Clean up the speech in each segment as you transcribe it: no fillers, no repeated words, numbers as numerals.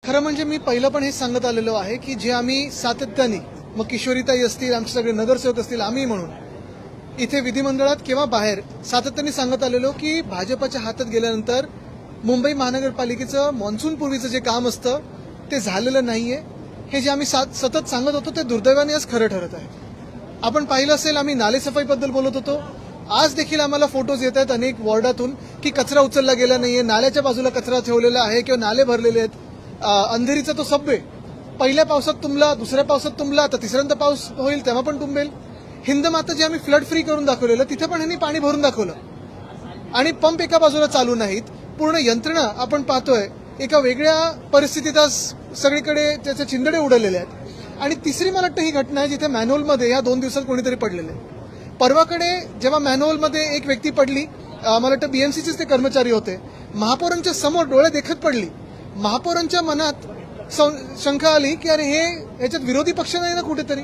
खरं म्हणजे मी पहिलं पण हेच सांगत आलेलो आहे की जे आम्ही सातत्याने मग किशोरीताई असतील आमचे सगळे नगरसेवक असतील आम्ही म्हणून इथे विधिमंडळात किंवा बाहेर सातत्याने सांगत आलेलो की भाजपच्या हातात गेल्यानंतर मुंबई महानगरपालिकेचं मान्सून पूर्वीचं जे काम असतं ते झालेलं नाहीये. हे जे आम्ही सतत सांगत होतो ते दुर्दैवाने आज खरं ठरत आहे. आपण पाहिलं असेल आम्ही नालेसफाईबद्दल बोलत होतो. आज देखील आम्हाला फोटोज येत आहेत अनेक वॉर्डातून की कचरा उचलला गेला नाहीये, नाल्याच्या बाजूला कचरा ठेवलेला आहे किंवा नाले भरलेले आहेत. अंधेरीचा तो सबवे पहिल्या पावसात तुंबला, दुसऱ्या पावसात तुंबला, तर तिसऱ्यांदा पाऊस होईल तेव्हा पण तुंबेल. हिंदमाता जे आम्ही फ्लड फ्री करून दाखवलेलं तिथे पण ह्यांनी पाणी भरून दाखवलं आणि पंप एका बाजूला चालू नाहीत. पूर्ण यंत्रणा आपण पाहतोय एका वेगळ्या परिस्थितीत आज सगळीकडे त्याचे चिंदडे उडलेले आहेत. आणि तिसरी मला वाटतं ही घटना आहे जिथे मॅनहोलमध्ये या 2 दिवसात कोणीतरी पडलेले. परवाकडे जेव्हा मॅनहोलमध्ये एक व्यक्ती पडली, मला वाटतं बीएमसीचेच ते कर्मचारी होते, महापौरांच्या समोर डोळे देखत पडली. महापौरांच्या मनात शंका आली की अरे हे याच्यात विरोधी पक्ष नाही ना कुठेतरी.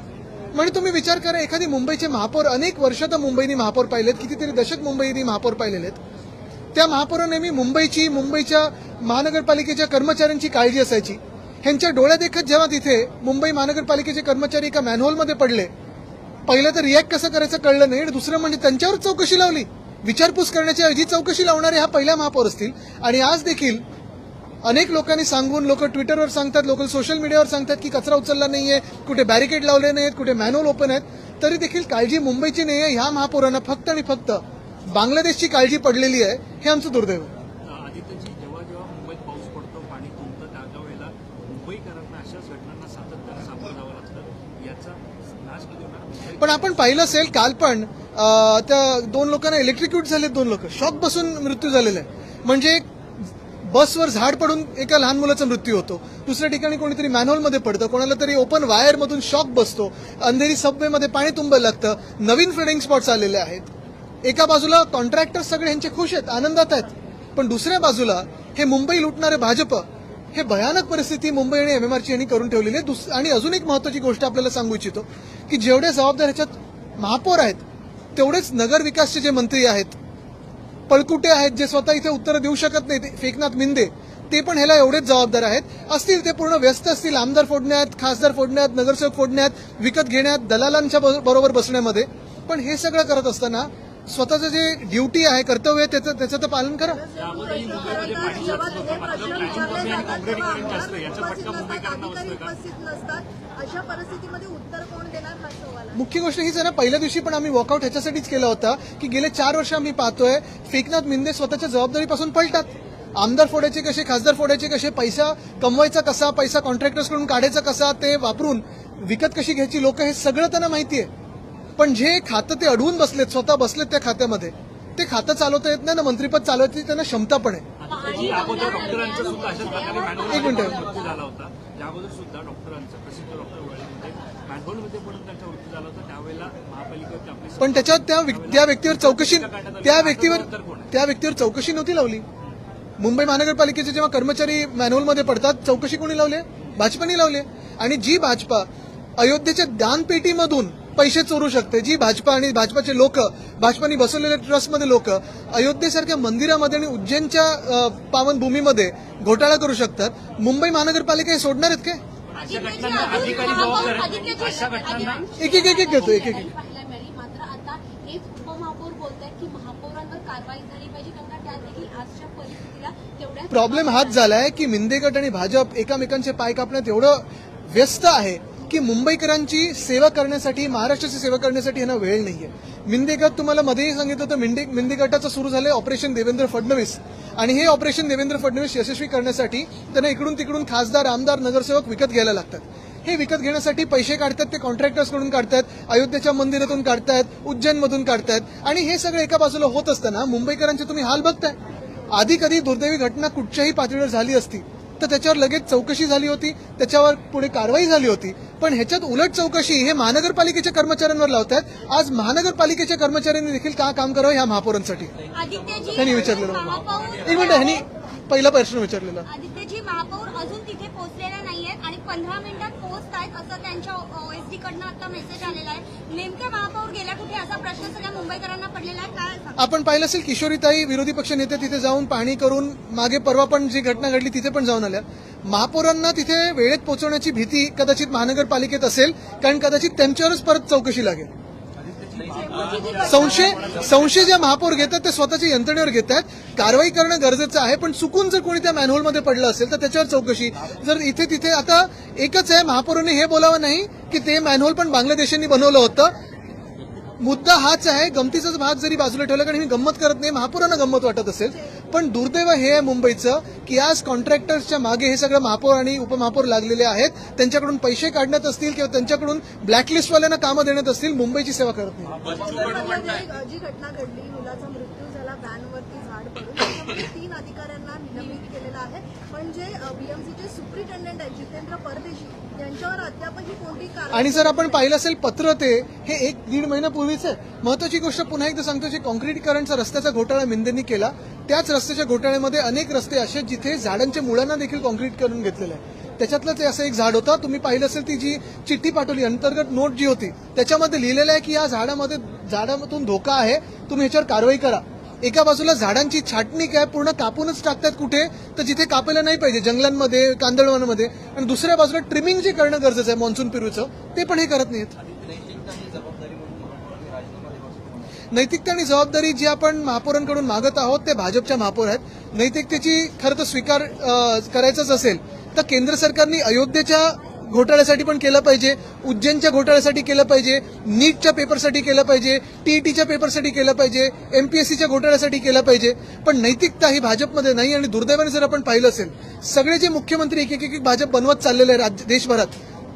म्हणजे तुम्ही विचार करा, एखादी मुंबईचे महापौर अनेक वर्ष तर मुंबईने महापौर पाहिलेत, कितीतरी दशक मुंबईने महापौर पाहिलेले आहेत. त्या महापौरांनी नेहमी मुंबईच्या महानगरपालिकेच्या कर्मचाऱ्यांची काळजी असायची. ह्यांच्या डोळ्या देखत जेव्हा तिथे मुंबई महानगरपालिकेचे कर्मचारी एका मॅनहोलमध्ये पडले, पहिलं तर रिॲक्ट कसं करायचं कळलं नाही आणि दुसरं म्हणजे त्यांच्यावर चौकशी लावली. विचारपूस करण्याच्या ऐवजी चौकशी लावणारे हा पहिला महापौर असतील. आणि आज देखील अनेक लोकांनी सांगून, लोक ट्विटरवर सांगतात, लोक सोशल मीडियावर सांगतात की कचरा उचलला नाहीये, कुठे बॅरिकेड लावले नाहीत, कुठे मॅनहोल ओपन आहेत, तरी देखील काळजी मुंबईची नाही आहे. ह्या महापौरांना फक्त आणि फक्त बांगलादेशची काळजी पडलेली आहे. हे आमचं दुर्दैव आहे. आदित्यजी, जेव्हा जेव्हा मुंबईत पाऊस पडतो, पाणी तुंबतं, त्या वेळेला मुंबईकरांना अशाच घटनांना सातत्यानं सामोरं जावं लागतं. याचा नाश कधी होणार? पण आपण पाहिलं असेल काल पण त्या 2 लोकांना इलेक्ट्रिक्यूट झाले, 2 लोक शॉक बसून मृत्यू झालेला आहे. म्हणजे बसवर झाड पडून एका लहान मुलाचा मृत्यू होतो, दुसऱ्या ठिकाणी कोणीतरी मॅनहोलमध्ये पडतं, कोणाला तरी ओपन वायरमधून शॉक बसतो, अंधेरी सबवेमध्ये पाणी तुंबायला लागतं. नवीन फ्लडिंग स्पॉट्स आलेले आहेत. एका बाजूला कॉन्ट्रॅक्टर सगळे ह्यांचे खुश आहेत, आनंदात आहेत, पण दुसऱ्या बाजूला हे मुंबई लुटणारे भाजप, हे भयानक परिस्थिती मुंबई आणि एमएमआरची यांनी करून ठेवलेली आहे. आणि अजून एक महत्वाची गोष्ट आपल्याला सांगू इच्छितो की जेवढे जबाबदार ह्याच्यात महापौर आहेत तेवढेच नगर विकासचे जे मंत्री आहेत, पळकुटे आहेत, जे स्वतः इथे उत्तरं देऊ शकत नाही, फेकनाथ मिंदे, ते पण ह्याला एवढेच जबाबदार आहेत. असतील ते पूर्ण व्यस्त असतील आमदार फोडण्यात, खासदार फोडण्यात, नगरसेवक फोडण्यात, विकत घेण्यात, दलालांच्या बरोबर बसण्यामध्ये. पण हे सगळं करत असताना स्वतःचं जे ड्युटी आहे, कर्तव्य आहे, त्याचं तर पालन करा. मुख्य गोष्ट हीच आहे ना, पहिल्या दिवशी पण आम्ही वॉकआउट ह्याच्यासाठीच केला होता की गेले 4 वर्ष आम्ही पाहतोय फेकनाथ मिंदे स्वतःच्या जबाबदारीपासून पळतात. आमदार फोडायचे कसे, खासदार फोडायचे कसे, पैसा कमवायचा कसा, पैसा कॉन्ट्रॅक्टर्सकडून काढायचा कसा, ते वापरून विकत कशी घ्यायची लोक, हे सगळं त्यांना माहिती आहे. पण जे खातं ते अडवून बसलेत, स्वतः बसलेत त्या खात्यामध्ये, ते खातं चालवता येत नाही ना, मंत्रीपद चालवायची त्यांना क्षमता पण आहे. एक मिनिट, अगोदर सुद्धा डॉक्टरांचं, प्रसिद्ध डॉक्टर मॅनहोलमध्ये पडून त्यांचा मृत्यू झाला होता. त्यावेळेला महापालिकेवर पण त्याच्यावर त्या व्यक्तीवर चौकशी नव्हती लावली. मुंबई महानगरपालिकेचे जेव्हा कर्मचारी मॅनहोलमध्ये पडतात, चौकशी कोणी लावली? भाजपाने लावली. आणि जी भाजपा अयोध्येच्या दानपेटीमधून पैसे चोरू शकते, जी भाजपा आणि भाजपाचे लोक, भाजपाने बसवलेल्या ट्रस्टमध्ये लोक अयोध्येसारख्या मंदिरामध्ये आणि उज्जैनच्या पावनभूमीमध्ये घोटाळा करू शकतात, मुंबई महानगरपालिका हे सोडणार आहेत काय? एक एक एक एक घेतो, एक एक एक. मात्र आता हेच उपमहापौर बोलतात की महापौरांवर कारवाई झाली पाहिजे, कारण त्यात देखील आजच्या परिस्थितीला तेवढ्या प्रॉब्लेम हाच झालाय की मिंदे गट आणि भाजप एकमेकांचे पाय कापण्यात एवढं व्यस्त आहे की मुंबईकरांची सेवा करण्यासाठी, महाराष्ट्राची सेवा करण्यासाठी यांना वेळ नाहीये. मिंदे गट, तुम्हाला मध्येही सांगितलं होतं, मिंदे गटाचं सुरू झालंय ऑपरेशन देवेंद्र फडणवीस. आणि हे ऑपरेशन देवेंद्र फडणवीस यशस्वी करण्यासाठी त्यांना इकडून तिकडून खासदार, आमदार, नगरसेवक विकत घ्यायला लागतात. हे विकत घेण्यासाठी पैसे काढतात, ते कॉन्ट्रॅक्टर्सकडून काढतात, अयोध्येच्या मंदिरातून काढतायत, उज्जैनमधून काढतायत. आणि हे सगळं एका बाजूला होत असताना मुंबईकरांचे तुम्ही हाल बघताय. आधी कधी दुर्दैवी घटना कुठच्याही पातळीवर झाली असती तर त्याच्यावर लगेच चौकशी झाली होती, त्याच्यावर पुढे कारवाई झाली होती. पण ह्याच्यात उलट चौकशी हे महानगरपालिकेच्या कर्मचाऱ्यांवर लावतात. आज महानगरपालिकेच्या कर्मचाऱ्यांनी देखील का काम करावं ह्या महापौरांसाठी त्यांनी विचारलेलं. एक मिनिट, पहिला प्रश्न विचारलेला. आदित्यजी, महापौर अजून तिथे पोहोचलेल्या नाहीयेत आणि 15 मिनिटात पोहोचतायत असं त्यांच्या ओएसडी कडनं आता मेसेज आलेला आहे. नेमके महापौर गेल्या कुठे असा प्रश्न सगळ्या मुंबईकरांना पडलेला आहे. काय सांगता? आपण पाहिलं असेल किशोरीताई विरोधी पक्ष नेते तिथे जाऊन पाहणी करून मागे परवा पण जी घटना घडली तिथे पण जाऊन आल्या. महापौरांना तिथे वेळेत पोहोचवण्याची भीती कदाचित महानगरपालिकेत असेल, कारण कदाचित त्यांच्यावरच परत चौकशी लागेल. संशय ज्या महापौर घेतात ते स्वतःच्या यंत्रणेवर घेतात. कारवाई करणं गरजेचं आहे, पण चुकून जर कोणी त्या मॅनहोलमध्ये पडलं असेल तर त्याच्यावर चौकशी. जर इथे तिथे आता एकच आहे, महापौरांनी हे बोलावं नाही की ते मॅनहोल पण बांगलादेशांनी बनवलं होतं. मुद्दा हाच आहे. गमतीचाच भाग जरी बाजूला ठेवला, कारण मी गंमत करत नाही, महापौरांना गंमत वाटत असेल, पण दुर्दैव हे आहे मुंबईचं की आज कॉन्ट्रॅक्टर्सच्या मागे हे सगळं महापौर आणि उपमहापौर लागलेले आहेत. त्यांच्याकडून पैसे काढण्यात असतील किंवा त्यांच्याकडून ब्लॅकलिस्टवाल्यांना कामं देण्यात असतील, मुंबईची सेवा करत नाही. जी घटना घडली, मुलाचा मृत्यू झाला, व्हॅनवरती झाड पडून, त्याच्यामध्ये 3 अधिकाऱ्यांना निलंबित केलेलं आहे. पण जे बीएमसीचे सुप्रिटेंडेंट आहेत जितेंद्र परदेशी, यांच्यावर अद्यापही कोणती कारवाई. आणि जर आपण पाहिलं असेल पत्र ते हे 1-1.5 महिन्यापूर्वीच आहे. महत्वाची गोष्ट पुन्हा एकदा सांगतो, जे कॉन्क्रीटीकरणचा रस्त्याचा घोटाळा मिंदेंनी केला, त्याच रस्त्याच्या घोटाळ्यामध्ये अनेक रस्ते असे जिथे झाडांच्या मुळांना देखील कॉन्क्रीट करून घेतलेलं आहे. त्याच्यातलं ते असं एक झाड होतं. तुम्ही पाहिलं असेल ती जी चिठ्ठी पाठवली, अंतर्गत नोट जी होती, त्याच्यामध्ये लिहिलेलं आहे की या झाडामधून धोका आहे, तुम्ही ह्याच्यावर कारवाई करा. एका बाजूला झाडांची छाटणी काय पूर्ण कापूनच टाकतात कुठे तर जिथे कापायला नाही पाहिजे, जंगलांमध्ये, कांदळवनामध्ये, आणि दुसऱ्या बाजूला ट्रिमिंग जे करणं गरजेचं आहे मॉन्सून पिरूचं, ते पण हे करत नाहीत. नैतिकता आणि जबाबदारी जी आपण महापौरांकडून मागत आहोत ते भाजपच्या महापौर आहेत. नैतिकतेची खरं तर स्वीकार करायचाच असेल तर केंद्र सरकारने अयोध्येच्या घोटाळ्यासाठी पण केलं पाहिजे, उज्जैनच्या घोटाळ्यासाठी केलं पाहिजे, नीटच्या पेपरसाठी केलं पाहिजे, टीईटीच्या पेपरसाठी केलं पाहिजे, एमपीएससीच्या घोटाळ्यासाठी केलं पाहिजे. पण नैतिकता ही भाजपमध्ये नाही. आणि दुर्दैवाने जर आपण पाहिलं असेल, सगळे जे मुख्यमंत्री एक एक भाजप बनवत चाललेले आहे देशभरात,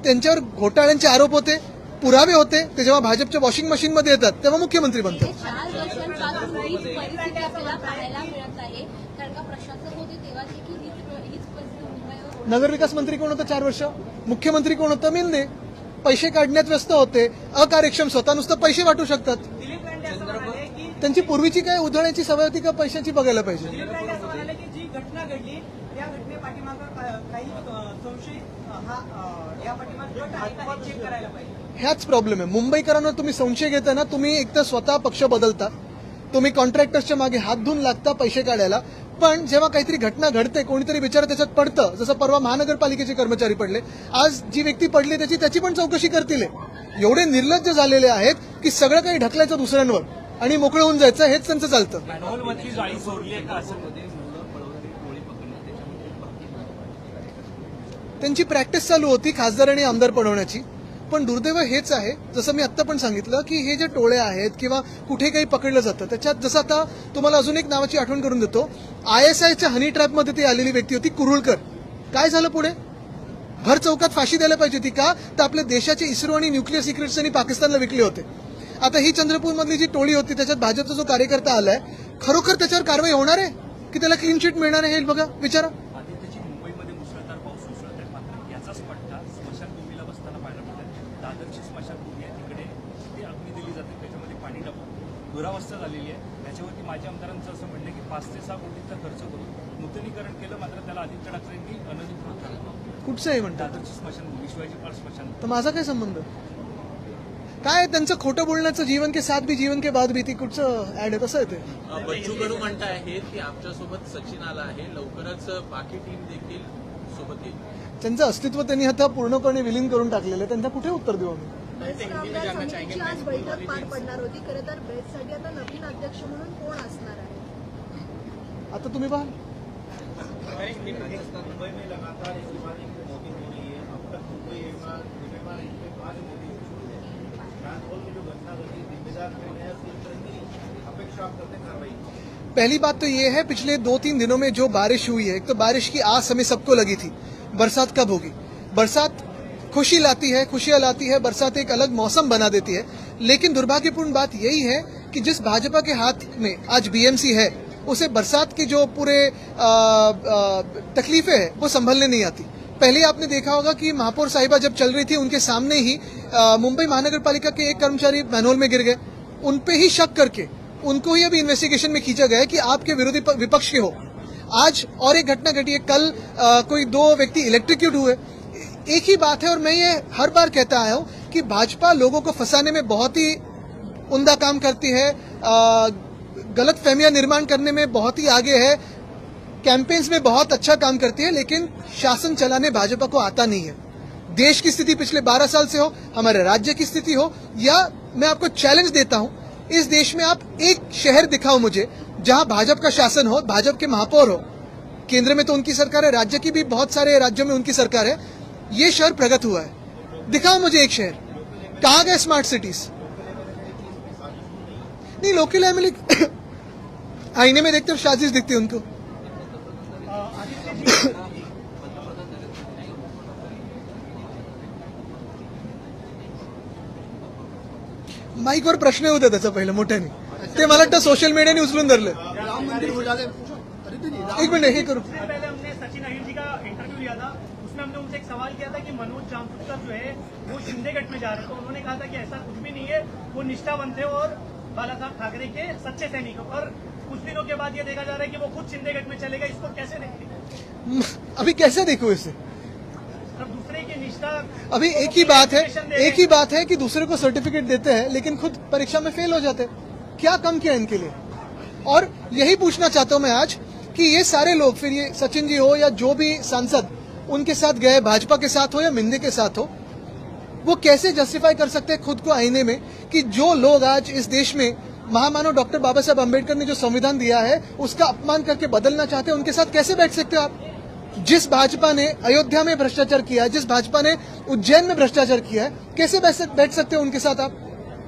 त्यांच्यावर घोटाळ्यांचे आरोप होते, पुरावे होते, ते जेव्हा भाजपच्या वॉशिंग मशीनमध्ये येतात तेव्हा मुख्यमंत्री बनतात. 4 वर्षांपासून हीच परिस्थिती आपल्याला पाहायला मिळत आहे. कारण का प्रशासक होते तेव्हा देखील हीच परिस्थिती मुंबईवर. नगरविकास मंत्री कोण होतं 4 वर्ष? मुख्यमंत्री कोण होतं? मिंदे. पैसे काढण्यात व्यस्त होते, अकार्यक्षम, स्वतः नुसतं पैसे वाटू शकतात. त्यांची पूर्वीची काय उधळण्याची सवय होती का पैशाची बघायला पाहिजे. जी घटना घडली त्या घटनेपाठीमागं काही संशय या पाठीमागं चेक करायला पाहिजे. ह्याच प्रॉब्लेम आहे. मुंबईकरांना तुम्ही संशय घेता ना, तुम्ही एक तर स्वतः पक्ष बदलता, तुम्ही कॉन्ट्रॅक्टर्सच्या मागे हात धुवून लागता पैसे काढायला, पण जेव्हा काहीतरी घटना घडते, कोणीतरी बिचारा त्याच्यात पडतं, जसं परवा महानगरपालिकेचे कर्मचारी पडले, आज जी व्यक्ती पडली त्याची पण चौकशी करतील. एवढे निर्लज्ज झालेले आहेत की सगळं काही ढकलायचं दुसऱ्यांवर आणि मोकळं होऊन जायचं, हेच त्यांचं चालतं. मॅनहोलमधली जाळी सोडली आहे का असं? त्यांची प्रॅक्टिस चालू होती खासदार आणि आमदार पडवण्याची. पण दुर्दैव हेच आहे, जसं मी आत्ता पण सांगितलं की हे जे टोळ्या आहेत किंवा कुठे काही पकडलं जातं, त्याच्यात जसं आता तुम्हाला अजून एक नावाची आठवण करून देतो, ISIच्या हनी ट्रॅपमध्ये ती आलेली व्यक्ती होती कुरुळकर. काय झालं पुढे? भर चौकात फाशी द्यायला पाहिजे होती का? तर आपल्या देशाचे इस्रो आणि न्यूक्लिअर सिक्रेट्स त्यांनी पाकिस्तानला विकले होते. आता ही चंद्रपूरमधली जी टोळी होती त्याच्यात भाजपचा जो कार्यकर्ता आलाय, खरोखर त्याच्यावर कारवाई होणार आहे की त्याला क्लीन चिट मिळणार आहे हे बघा, विचारा. आदित्यची मुंबईमध्ये मुसळधार पाऊस उसळत आहे, मात्र याचाच फटका स्मशानभूमीला बसताना पाहायला मिळतात. दादरची स्मशानभूमी आहे, तिकडे ती अग्नी दिली जाते, त्याच्यामध्ये पाणी टाकून दुरावस्था झालेली आहे. त्याच्यावरती माझ्या आमदारांचं असं म्हणणं आहे की 5 ते 6 कोटींचा खर्च करून नूतनीकरण केलं, मात्र त्याला आदित्य ठाकरेंनी अनधिकृत ठरवलं. कुठचंही म्हणतात दादरची स्मशानभूमी, शिवाजी पार्क स्मशान. तर माझा काय संबंध? काय त्यांचं खोटं बोलण्याचं जीवन के साथ भी जीवन के बाद भी, ती कुठचं ऍड आहे? कसं आहे ते? बच्चू कडू म्हणत आहेत की आमच्यासोबत सचिन आला आहे, लवकरच बाकी टीम देखील सोबत येईल. त्यांचं अस्तित्व त्यांनी आता पूर्णपणे विलीन करून टाकलेलं आहे. त्यांना कुठे उत्तर देऊ आम्ही? बेस्ट आमदार समितीची आज बैठक पार पडणार होती. खरं तर बेस्टसाठी आता नवीन अध्यक्ष म्हणून कोण असणार आहे? आता तुम्ही पहा. पहली बात तो ये है, पिछले 2-3 दिनों में जो बारिश हुई है, एक तो बारिश की आस हमें सबको लगी थी, बरसात कब होगी. बरसात खुशी लाती है, खुशियां लाती है, बरसात एक अलग मौसम बना देती है. लेकिन दुर्भाग्यपूर्ण बात यही है कि जिस भाजपा के हाथ में आज बीएमसी है, उसे बरसात की जो पूरे तकलीफें हैं वो संभलने नहीं आती. पहले आपने देखा होगा कि महापौर साहिबा जब चल रही थी, उनके सामने ही मुंबई महानगरपालिका के एक कर्मचारी मैनहोल में गिर गए. उनपे ही शक करके उनको ही अभी इन्वेस्टिगेशन में खींचा गया है कि आपके विरोधी विपक्ष के हो, आज और एक घटना घटी है, कल कोई 2 व्यक्ति इलेक्ट्रिक्यूट हुए। एक ही बात है, और मैं ये हर बार कहता आया हूं कि भाजपा लोगों को फंसाने में बहुत ही उम्दा काम करती है, गलत फहमियां निर्माण करने में बहुत ही आगे है, कैंपेन्स में बहुत अच्छा काम करती है, लेकिन शासन चलाने भाजपा को आता नहीं है। देश की स्थिति पिछले 12 साल से हो, हमारे राज्य की स्थिति हो, या मैं आपको चैलेंज देता हूं, इस देश में आप एक शहर दिखाओ मुझे जहां भाजपा का शासन हो, भाजपा के महापौर हो। केंद्र में तो उनकी सरकार है, राज्य की भी बहुत सारे राज्यों में उनकी सरकार है। ये शहर प्रगत हुआ है, दिखाओ मुझे एक शहर। कहां गए स्मार्ट सिटीज? नहीं, लोकल एमएलए आईने में देखते हो साजिश दिखती है उनको। माईकवर प्रश्न होता त्याचा पहिलं मोठ्याने, ते मला वाटतं सोशल मीडियाने उचलून धरलं। एक मिनिट हे करू। पहले हमने सचिन अहिर जी का इंटरव्यू लिया था, उसमें हमने उनसे एक सवाल किया था कि मनोज जामपुरकर जो है वो शिंदेगढ़ में जा रहे, तो उन्होंने कहा था कि ऐसा कुछ भी नहीं है, वो निष्ठावंत थे और बाला साहब ठाकरे के सच्चे सैनिक। और कुछ दिनों के बाद ये देखा जा रहा है कि वो खुद शिंदेगढ़ में चलेगा, इसको कैसे देखते? अभी कैसे देखो इसे? दूसरे की निष्ठा। अभी एक ही बात है कि दूसरे को सर्टिफिकेट देते हैं लेकिन खुद परीक्षा में फेल हो जाते हैं। क्या कम किया इनके लिए? और यही पूछना चाहता हूं मैं आज कि ये सारे लोग, फिर ये सचिन जी हो या जो भी सांसद उनके साथ गए, भाजपा के साथ हो या मिंदे के साथ हो, वो कैसे जस्टिफाई कर सकते हैं खुद को आईने में कि जो लोग आज इस देश में महामानव डॉक्टर बाबा साहब अम्बेडकर ने जो संविधान दिया है उसका अपमान करके बदलना चाहते हैं, उनके साथ कैसे बैठ सकते हो आप? जिस भाजपा ने अयोध्या में भ्रष्टाचार किया है, जिस भाजपा ने उज्जैन में भ्रष्टाचार किया है, कैसे बैठ सकते हो उनके साथ आप?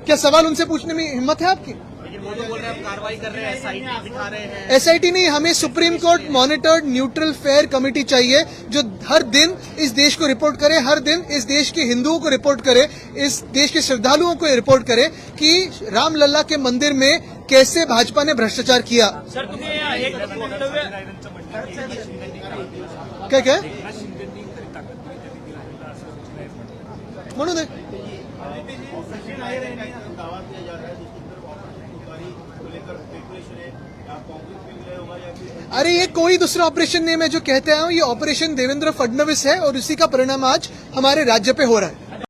क्या सवाल उनसे पूछने में हिम्मत है आपकी? वो तो बोल रहे हैं कार्रवाई कर रहे हैं, SIT दिखा रहे हैं। SIT नहीं, हमें supreme court monitored neutral fair committee चाहिए जो हर दिन इस देश को रिपोर्ट करे, हर दिन इस देश के हिंदुओं को रिपोर्ट करे, इस देश के श्रद्धालुओं को रिपोर्ट करे कि रामलला के मंदिर में कैसे भाजपा ने भ्रष्टाचार किया। सर तुम्ही एक वक्तव्य काय म्हणून आहे। अरे ये कोई दूसरा ऑपरेशन नहीं, मैं जो कहते आया हूं, ये ऑपरेशन देवेंद्र फडणवीस है और उसी का परिणाम आज हमारे राज्य पे हो रहा है।